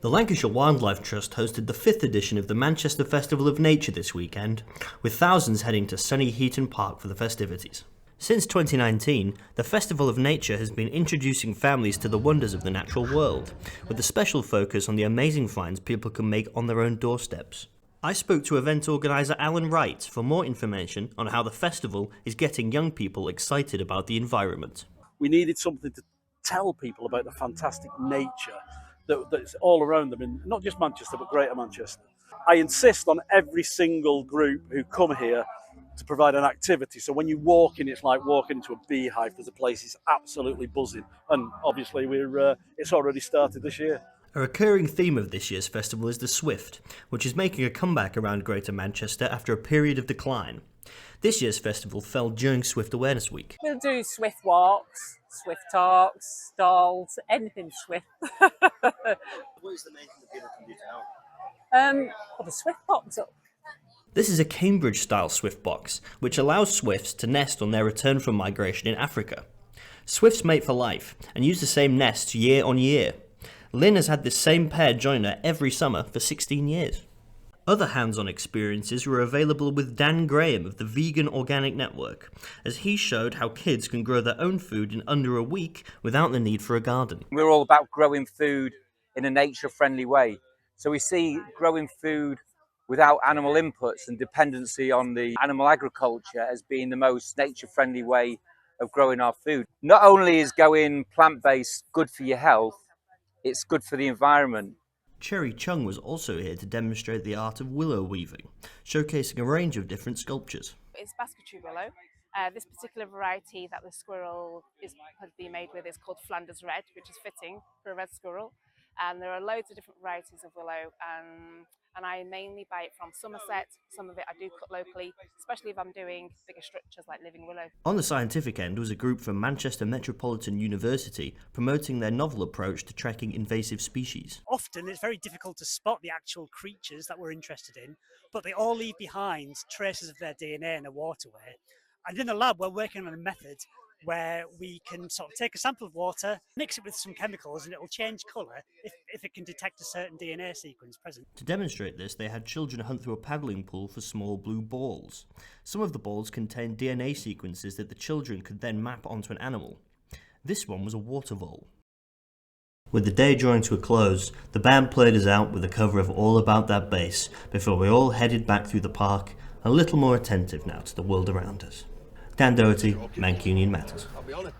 The Lancashire Wildlife Trust hosted the 5th edition of the Manchester Festival of Nature this weekend, with thousands heading to sunny Heaton Park for the festivities. Since 2019, the Festival of Nature has been introducing families to the wonders of the natural world, with a special focus on the amazing finds people can make on their own doorsteps. I spoke to event organiser Alan Wright for more information on how the festival is getting young people excited about the environment. We needed something to tell people about the fantastic nature that's all around them, in not just Manchester, but Greater Manchester. I insist on every single group who come here to provide an activity. So when you walk in, it's like walking into a beehive. There's a place that's absolutely buzzing. And obviously, it's already started this year. A recurring theme of this year's festival is the Swift, which is making a comeback around Greater Manchester after a period of decline. This year's festival fell during Swift Awareness Week. We'll do Swift walks, Swift talks, stalls, anything Swift. What is the main thing that people can do to help? Well, the Swift popped up. This is a Cambridge-style Swift box, which allows swifts to nest on their return from migration in Africa. Swifts mate for life and use the same nests year on year. Lynn has had this same pair join her every summer for 16 years. Other hands-on experiences were available with Dan Graham of the Vegan Organic Network, as he showed how kids can grow their own food in under a week without the need for a garden. We're all about growing food in a nature-friendly way. So we see growing food without animal inputs and dependency on the animal agriculture as being the most nature-friendly way of growing our food. Not only is going plant-based good for your health, it's good for the environment. Cherry Chung was also here to demonstrate the art of willow weaving, showcasing a range of different sculptures. It's basketry willow. This particular variety that the squirrel has been made with is called Flanders Red, which is fitting for a red squirrel. And there are loads of different varieties of willow, and I mainly buy it from Somerset. Some of it I do cut locally, especially if I'm doing bigger structures like living willow. On the scientific end was a group from Manchester Metropolitan University promoting their novel approach to tracking invasive species. Often it's very difficult to spot the actual creatures that we're interested in, but they all leave behind traces of their DNA in a waterway. And in the lab, we're working on a method where we can sort of take a sample of water, mix it with some chemicals, and it will change colour if it can detect a certain DNA sequence present. To demonstrate this, they had children hunt through a paddling pool for small blue balls. Some of the balls contained DNA sequences that the children could then map onto an animal. This one was a water vole. With the day drawing to a close, the band played us out with a cover of All About That Bass before we all headed back through the park, a little more attentive now to the world around us. Dan Doherty, Mancunian Matters. I'll be honest.